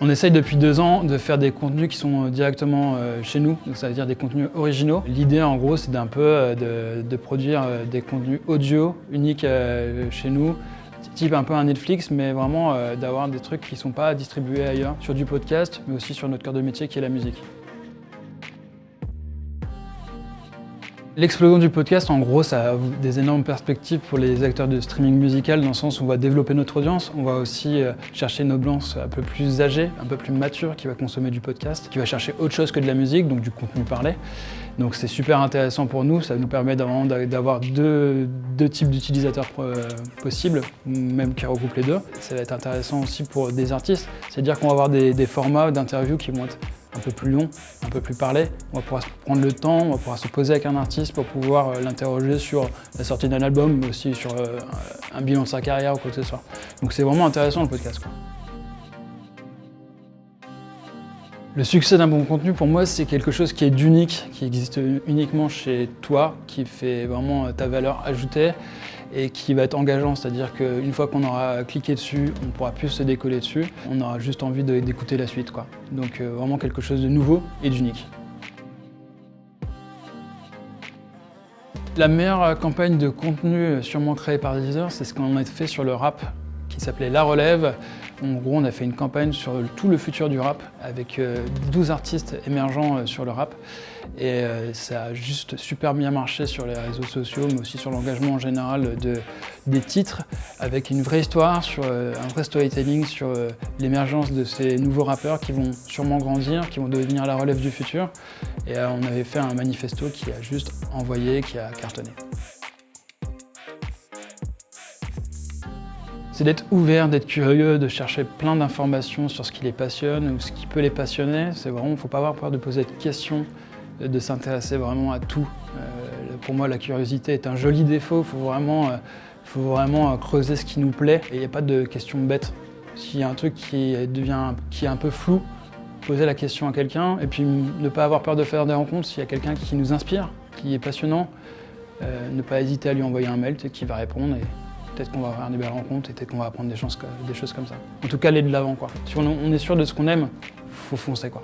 On essaye depuis 2 ans de faire des contenus qui sont directement chez nous, donc ça veut dire des contenus originaux. L'idée en gros c'est d'un peu de produire des contenus audio uniques chez nous, type un peu un Netflix, mais vraiment d'avoir des trucs qui ne sont pas distribués ailleurs, sur du podcast, mais aussi sur notre cœur de métier qui est la musique. L'explosion du podcast, en gros, ça a des énormes perspectives pour les acteurs de streaming musical, dans le sens où on va développer notre audience, on va aussi chercher une audience un peu plus âgée, un peu plus mature, qui va consommer du podcast, qui va chercher autre chose que de la musique, donc du contenu parlé. Donc c'est super intéressant pour nous, ça nous permet d'avoir deux types d'utilisateurs possibles, même qui regroupent les deux. Ça va être intéressant aussi pour des artistes, c'est-à-dire qu'on va avoir des formats d'interviews qui vont être un peu plus long, un peu plus parlé. On va pouvoir prendre le temps, on va pouvoir se poser avec un artiste pour pouvoir l'interroger sur la sortie d'un album, mais aussi sur un bilan de sa carrière ou quoi que ce soit. Donc c'est vraiment intéressant le podcast, quoi. Le succès d'un bon contenu, pour moi, c'est quelque chose qui est d'unique, qui existe uniquement chez toi, qui fait vraiment ta valeur ajoutée et qui va être engageant. C'est-à-dire qu'une fois qu'on aura cliqué dessus, on ne pourra plus se décoller dessus. On aura juste envie d'écouter la suite, quoi. Donc vraiment quelque chose de nouveau et d'unique. La meilleure campagne de contenu sûrement créée par Deezer, c'est ce qu'on a fait sur le rap, qui s'appelait La Relève. En gros, on a fait une campagne sur tout le futur du rap, avec 12 artistes émergents sur le rap. Et ça a juste super bien marché sur les réseaux sociaux, mais aussi sur l'engagement en général des titres, avec une vraie histoire, sur un vrai storytelling sur l'émergence de ces nouveaux rappeurs qui vont sûrement grandir, qui vont devenir la relève du futur. Et on avait fait un manifesto qui a juste envoyé, qui a cartonné. C'est d'être ouvert, d'être curieux, de chercher plein d'informations sur ce qui les passionne ou ce qui peut les passionner. C'est vraiment, il ne faut pas avoir peur de poser de questions, de s'intéresser vraiment à tout. Pour moi, la curiosité est un joli défaut. Il faut vraiment creuser ce qui nous plaît. Et il n'y a pas de questions bêtes. S'il y a un truc qui est un peu flou, poser la question à quelqu'un et puis ne pas avoir peur de faire des rencontres. S'il y a quelqu'un qui nous inspire, qui est passionnant, ne pas hésiter à lui envoyer un mail qui va répondre. Et peut-être qu'on va avoir des belles rencontres et peut-être qu'on va apprendre des choses comme ça. En tout cas, aller de l'avant, quoi. Si on est sûr de ce qu'on aime, faut foncer, quoi.